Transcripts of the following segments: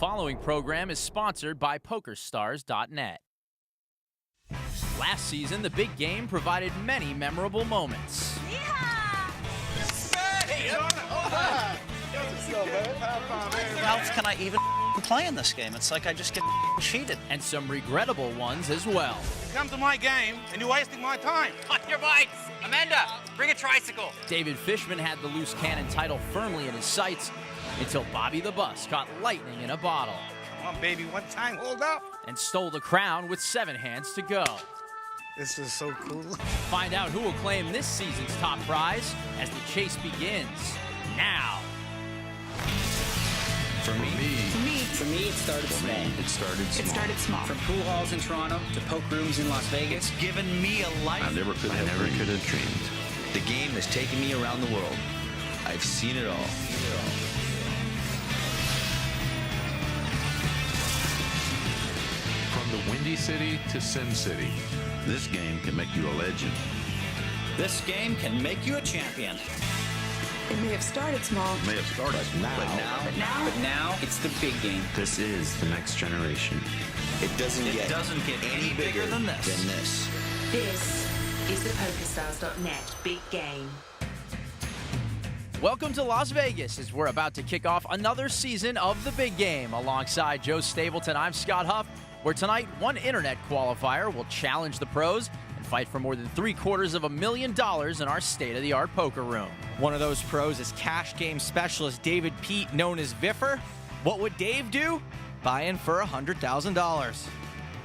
following program is sponsored by PokerStars.net. Last season, the big game provided many memorable moments. How else can I even play in this game? It's like I just get cheated. And some regrettable ones as well. You come to my game and you're wasting my time. On your bikes! Amanda, bring a tricycle. David Fishman had the loose cannon title firmly in his sights until Bobby the Bus caught lightning in a bottle. Come on, baby, one time, hold up. And stole the crown with 7 hands to go. This is so cool. Find out who will claim this season's top prize as the chase begins now. For me, it started small. From pool halls in Toronto to poke rooms in Las Vegas. It's given me a life. I never could have dreamed. The game has taken me around the world. I've seen it all. From the Windy City to Sin City, this game can make you a legend. This game can make you a champion. It may have started small. It may have started But now, it's the big game. This is the next generation. It doesn't get any bigger than this. This is the PokerStars.net big game. Welcome to Las Vegas as we're about to kick off another season of the big game. Alongside Joe Stapleton, I'm Scott Huff, where tonight one internet qualifier will challenge the pros and fight for more than $750,000 in our state-of-the-art poker room. One of those pros is cash game specialist David Pete, known as Viffer. What would Dave do? Buy in for $100,000.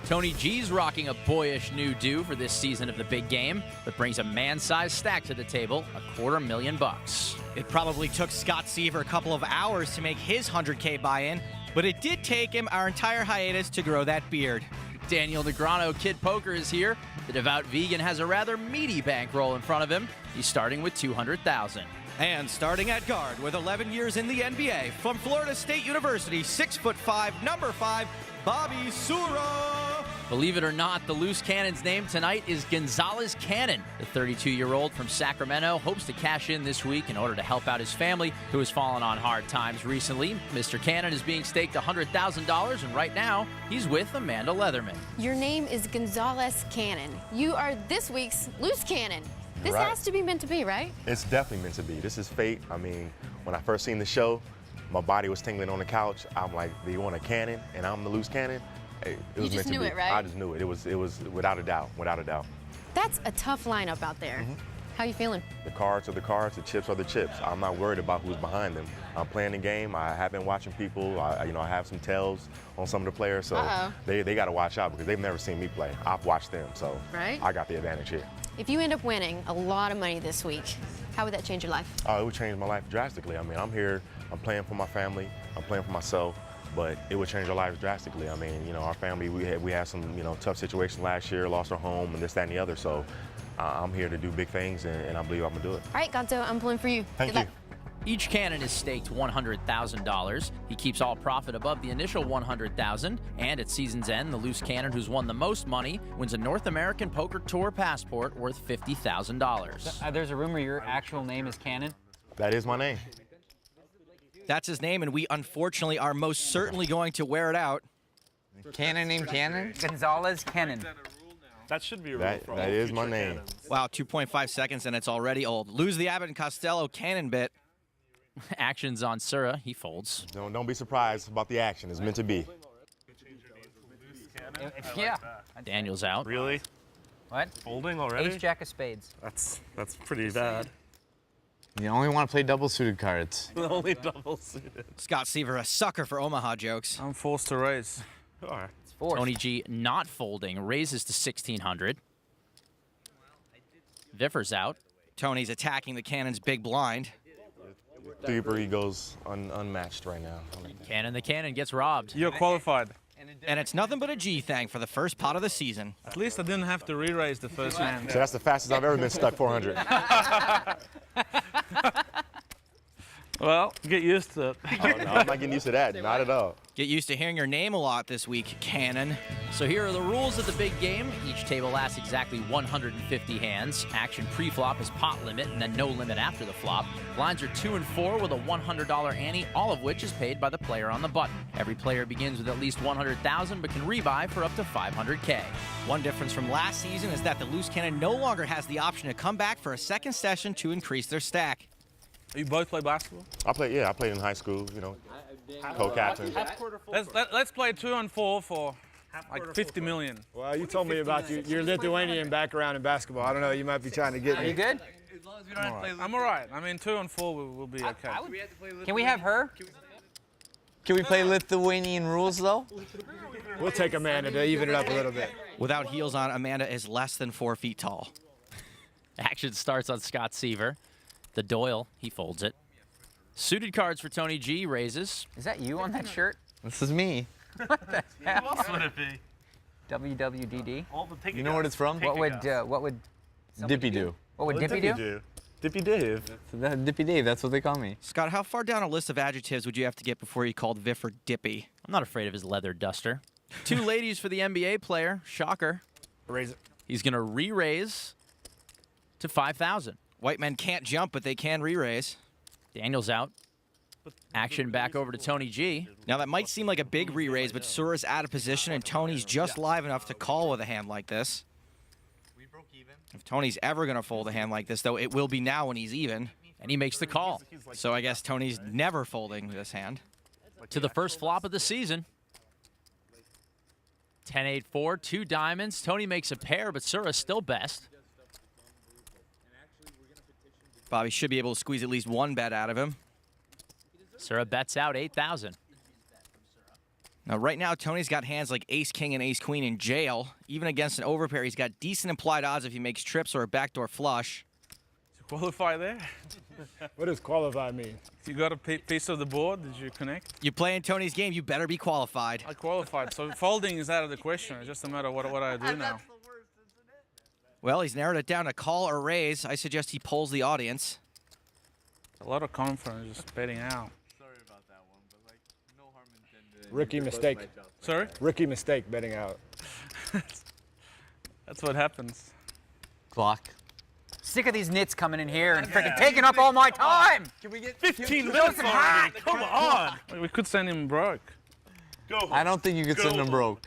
Tony G's rocking a boyish new do for this season of the big game that brings a man-sized stack to the table, $250,000. It probably took Scott Seiver a couple of hours to make his $100K buy-in, but it did take him our entire hiatus to grow that beard. Daniel Negreanu, Kid Poker, is here. The devout vegan has a rather meaty bankroll in front of him. He's starting with $200,000. And starting at guard with 11 years in the NBA, from Florida State University, 6'5", number 5, Bobby Sura. Believe it or not, the loose cannon's name tonight is Gonzalez Cannon. The 32-year-old from Sacramento hopes to cash in this week in order to help out his family, who has fallen on hard times recently. Mr. Cannon is being staked $100,000, and right now, he's with Amanda Leatherman. Your name is Gonzalez Cannon. You are this week's loose cannon. This has to be meant to be, right? It's definitely meant to be. This is fate. I mean, when I first seen the show, my body was tingling on the couch. I'm like, do you want a cannon? And I'm the loose cannon. It was meant to be. You just knew it, right? I just knew it. It was without a doubt, without a doubt. That's a tough lineup out there. How you feeling? The cards are the cards, the chips are the chips. I'm not worried about who's behind them. I'm playing the game. I have been watching people. I have some tells on some of the players, so they got to watch out because they've never seen me play. I've watched them, so I got the advantage here. If you end up winning a lot of money this week, how would that change your life? It would change my life drastically. I mean, I'm here. I'm playing for my family. I'm playing for myself. But it would change our lives drastically. I mean, our family, we had some, tough situations last year, lost our home and this, that, and the other. So I'm here to do big things, and I believe I'm going to do it. All right, Gonzo, I'm pulling for you. Thank you. Each cannon is staked $100,000. He keeps all profit above the initial $100,000. And at season's end, the loose cannon who's won the most money wins a North American Poker Tour passport worth $50,000. There's a rumor your actual name is Cannon? That is my name. That's his name, and we unfortunately are most certainly going to wear it out. Cannon named Cannon? Gonzalez Cannon. That should be a rule for all That is my future name. cannons. Wow, 2.5 seconds, and it's already old. Lose the Abbott and Costello cannon bit. Action's on Sura. He folds. Don't be surprised about the action. It's meant to be. Yeah. Daniel's out. Really? What? Folding already? Ace Jack of Spades. That's pretty bad. You only want to play double-suited cards. Only double-suited. Scott Seiver, a sucker for Omaha jokes. I'm forced to raise. You are. It's forced. Tony G not folding, raises to 1,600. Viffer's out. Tony's attacking the cannon's big blind. Three goes unmatched right now. Cannon the cannon gets robbed. You're qualified. And it's nothing but a G thing for the first pot of the season. At least I didn't have to re-raise the first hand. So that's the fastest I've ever been stuck 400. Well, get used to it. Oh, no, I'm not getting used to that. Not at all. Get used to hearing your name a lot this week, Cannon. So here are the rules of the big game. Each table lasts exactly 150 hands. Action pre-flop is pot limit and then no limit after the flop. Lines are 2 and 4 with a $100 ante, all of which is paid by the player on the button. Every player begins with at least $100,000 but can rebuy for up to $500K. One difference from last season is that the Loose Cannon no longer has the option to come back for a second session to increase their stack. You both play basketball? I played in high school, you know, co-captain. Let's play 2 and 4 for like 50 million. Well, you told me about your Lithuanian background in basketball. I don't know, you might be trying to get me. Are you good? I'm all right. I mean, 2 and 4 will be okay. Can we have her? Can we play Lithuanian rules, though? We'll take Amanda to even it up a little bit. Without heels on, Amanda is less than 4 feet tall. Action starts on Scott Seiver. The Doyle, he folds it. Suited cards for Tony G, raises. Is that you on that shirt? This is me. What the hell? What else would it be? WWDD? You know what it's from? What would Dippy do. What would Dippy do? Dippy Dave. Dippy Dave, that's what they call me. Scott, how far down a list of adjectives would you have to get before you called Viffer Dippy? I'm not afraid of his leather duster. 2 ladies for the NBA player. Shocker. Raise it. He's going to re-raise to 5,000. White men can't jump, but they can re-raise. Daniel's out. Action back over to Tony G. Now, that might seem like a big re-raise, but Sura's out of position, and Tony's just live enough to call with a hand like this. If Tony's ever going to fold a hand like this, though, it will be now when he's even. And he makes the call. So I guess Tony's never folding this hand. To the first flop of the season. 10-8-4, 2 diamonds. Tony makes a pair, but Sura's still best. Bobby should be able to squeeze at least 1 bet out of him. Sura bets out 8,000. Now, right now, Tony's got hands like ace-king and ace-queen in jail. Even against an overpair, he's got decent implied odds if he makes trips or a backdoor flush. Qualify there? What does qualify mean? You got a piece of the board? Did you connect? You play in Tony's game, you better be qualified. I qualified, so folding is out of the question. It's just a matter of what I do now. Well, he's narrowed it down to call or raise. I suggest he polls the audience. A lot of confidence just betting out. Sorry about that one, but like, no harm intended. Rookie mistake. Sorry? Rookie mistake betting out. That's what happens. Clock. Sick of these nits coming in here and freaking taking up all my time. Can we get 15 minutes already? Come on! We could send him broke. I don't think you could send him broke.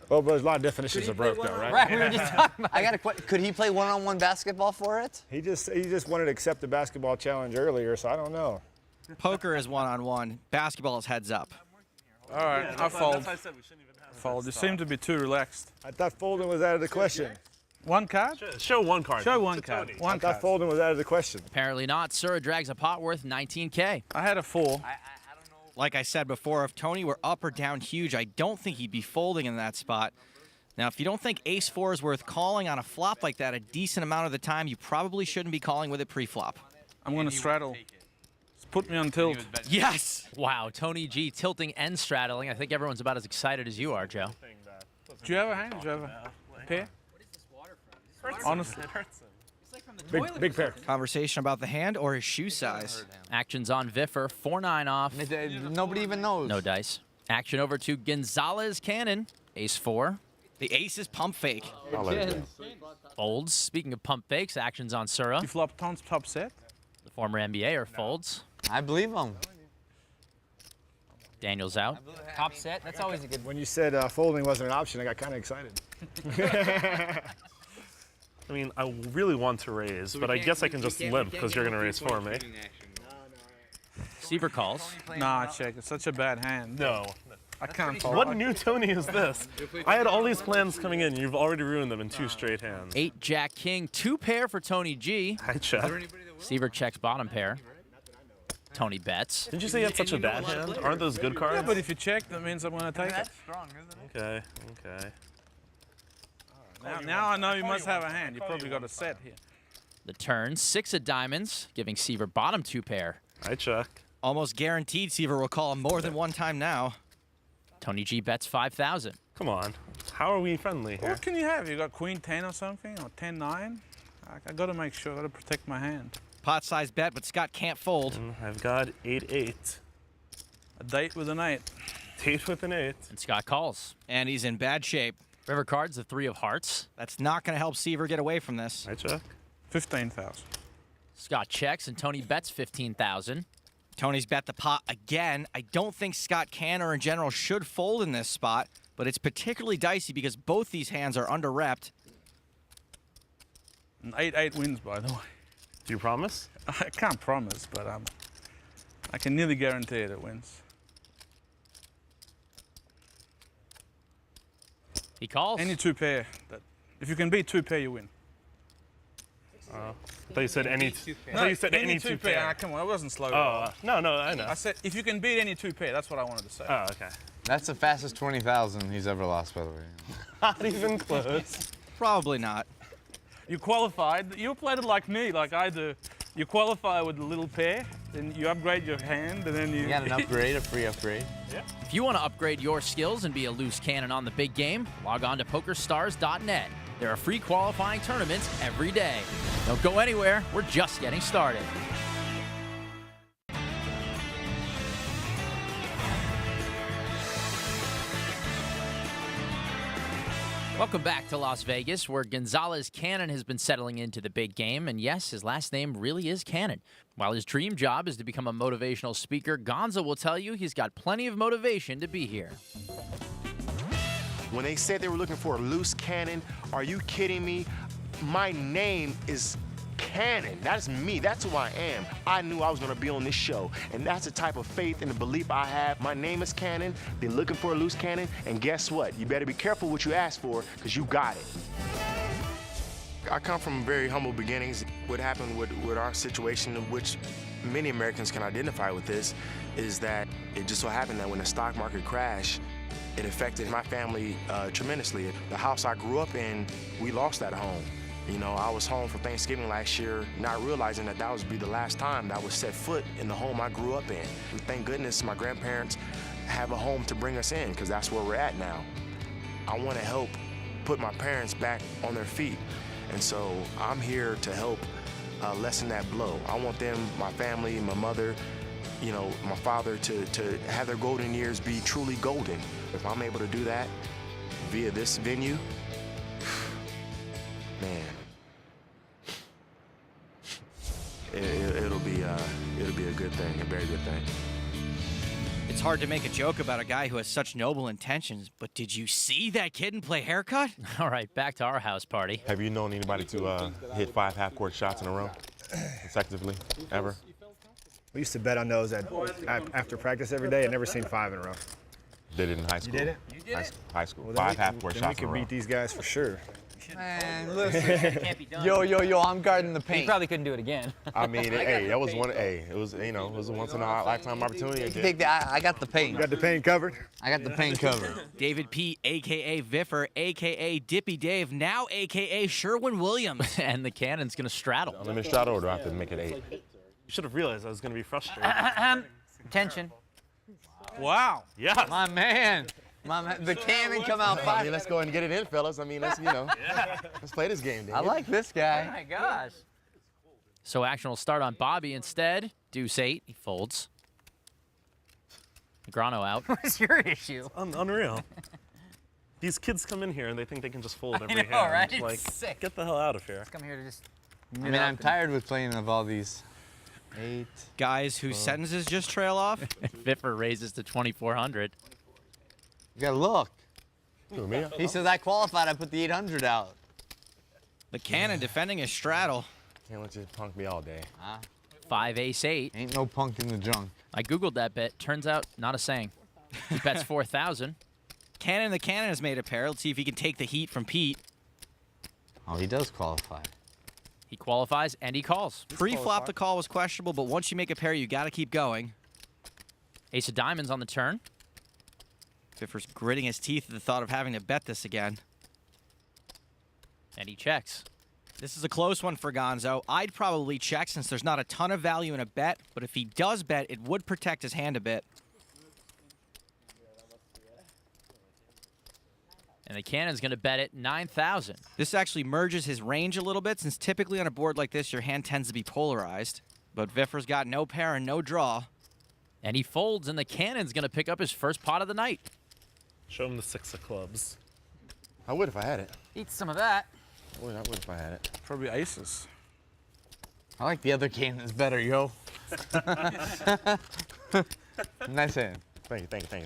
Well, but there's a lot of definitions of broke, though, right? Right, we were just talking about I got a question. Could he play one-on-one basketball for it? He just wanted to accept the basketball challenge earlier, so I don't know. Poker is one-on-one. Basketball is heads up. All right, I fold. Fold. You seem to be too relaxed. I thought folding was out of the question. 1 card? Show 1 card. Show 1 card. I thought folding was out of the question. Apparently not. Sura drags a pot worth 19K. I had a 4. Like I said before, if Tony were up or down huge, I don't think he'd be folding in that spot. Now, if you don't think ace-4 is worth calling on a flop like that a decent amount of the time, you probably shouldn't be calling with it pre-flop. I'm going to straddle. Just put me on tilt. Yes! Wow, Tony G tilting and straddling. I think everyone's about as excited as you are, Joe. Do you have a hand? Do you have a pair? Honestly. Big pair. Conversation about the hand or his shoe size. Action's on Viffer, 4-9 off. Nobody even knows. No dice. Action over to Gonzalez Cannon, ace-4. The ace is pump fake. Folds. Speaking of pump fakes, action's on Sura. You flop top set? The former NBAer folds. I believe him. Daniel's out. top set. That's always a good one. When you said folding wasn't an option, I got kind of excited. I mean, I really want to raise, but I guess I can just limp because you're going to raise for me. Seiver calls. Nah, check. It's such a bad hand. No. I can't fold. What new Tony is this? I had all these plans coming in. You've already ruined them in 2 straight hands. 8 Jack King, 2 pair for Tony G. I check. Seiver checks bottom pair. Tony bets. Did you say you had such a bad hand? Aren't those good cards? Yeah, but if you check, that means I'm going to take it. That's strong, isn't it? Okay, okay. Now I know you must have a hand. You probably got a set here. The turn, 6 of diamonds, giving Seiver bottom 2 pair. I check. Almost guaranteed Seiver will call him more than one time now. Tony G bets 5,000. Come on. How are we friendly here? What can you have? You got queen 10 or something? Or 10-9? I got to make sure. I got to protect my hand. Pot-sized bet, but Scott can't fold. And I've got 8-8. A date with an 8. Date with an 8. And Scott calls. And he's in bad shape. River cards, the 3 of hearts. That's not going to help Seiver get away from this. I check. 15,000. Scott checks, and Tony bets 15,000. Tony's bet the pot again. I don't think Scott can or in general should fold in this spot, but it's particularly dicey because both these hands are under-repped. An 8-8 wins, by the way. Do you promise? I can't promise, but I can nearly guarantee it wins. He calls. Any 2 pair. If you can beat 2 pair, you win. I thought you said any. I thought you said any 2 pair. Come on, I wasn't slow. No, I know. I said if you can beat any 2 pair. That's what I wanted to say. Oh, okay. That's the fastest 20,000 he's ever lost, by the way. Not even close. Probably not. You qualified. You played it like me, like I do. You qualify with a little pair, then you upgrade your hand, and then you... You got an upgrade, a free upgrade. Yeah. If you want to upgrade your skills and be a loose cannon on the big game, log on to PokerStars.net. There are free qualifying tournaments every day. Don't go anywhere. We're just getting started. Welcome back to Las Vegas, where Gonzalez Cannon has been settling into the big game. And yes, his last name really is Cannon. While his dream job is to become a motivational speaker, Gonzo will tell you he's got plenty of motivation to be here. When they said they were looking for a loose cannon, are you kidding me? My name is Cannon. That's me. That's who I am. I knew I was going to be on this show, and that's the type of faith and the belief I have. My name is Cannon. They're looking for a loose cannon, and guess what? You better be careful what you ask for, because you got it. I come from very humble beginnings. What happened with our situation, which many Americans can identify with this, is that it just so happened that when the stock market crashed, it affected my family tremendously. The house I grew up in, we lost that home. You know, I was home for Thanksgiving last year, not realizing that would be the last time that I would set foot in the home I grew up in. And thank goodness my grandparents have a home to bring us in, because that's where we're at now. I want to help put my parents back on their feet. And so I'm here to help lessen that blow. I want them, my family, my mother, you know, my father, to have their golden years be truly golden. If I'm able to do that via this venue, man, it'll be a good thing, a very good thing. It's hard to make a joke about a guy who has such noble intentions, but did you see that kid and play haircut? All right, back to our house party. Have you known anybody to hit 5 half-court shots in a row consecutively, ever? We used to bet on those after practice every day. I'd never seen 5 in a row. Did it in high school. You did it? You did high school. Well, 5 half-court shots we in a could row. beat these guys for sure. Man, listen. Yo, I'm guarding the paint. You probably couldn't do it again. I mean, that was one. Hey, it was, you know, it was a once-in-a-lifetime opportunity. I got the paint. You got the paint covered? I got the paint covered. David P., a.k.a. Viffer, a.k.a. Dippy Dave, now a.k.a. Sherwin Williams. And the cannon's going to straddle. Let me straddle, or do I have to make it 8? You should have realized I was going to be frustrated. Tension. Wow. Yeah. My man. The cannon come out 5. I mean, let's go ahead and get it in, fellas. I mean, let's play this game, David. I like this guy. Oh my gosh. So action will start on Bobby instead. Deuce 8, he folds. Negreanu out. What's your issue? Unreal. These kids come in here and they think they can just fold every know, hand. right? Like, It's sick. get the hell out of here. Let's come here to just... I mean, I'm tired with playing of all these 8. Guys whose sentences just trail off. Viffer raises to 2,400. You gotta look. Who, me? He says I qualified. I put the 800 out. The cannon defending his straddle. Can't let you punk me all day. 5 ace 8. Ain't no punk in the junk. I googled that bet. Turns out, not a saying. He bets 4,000. Cannon the cannon has made a pair. Let's see if he can take the heat from Pete. Oh, he does qualify. He qualifies and he calls. Pre-flop, the call was questionable, but once you make a pair, you got to keep going. Ace of diamonds on the turn. Viffer's gritting his teeth at the thought of having to bet this again. And he checks. This is a close one for Gonzo. I'd probably check since there's not a ton of value in a bet, but if he does bet, it would protect his hand a bit. And the Cannon's going to bet it 9,000. This actually merges his range a little bit, since typically on a board like this, your hand tends to be polarized. But Viffer's got no pair and no draw. And he folds, and the Cannon's going to pick up his first pot of the night. Show him the 6 of clubs. I would if I had it. Eat some of that. I would if I had it. Probably aces. I like the other cannons better, yo. Nice hand. Thank you.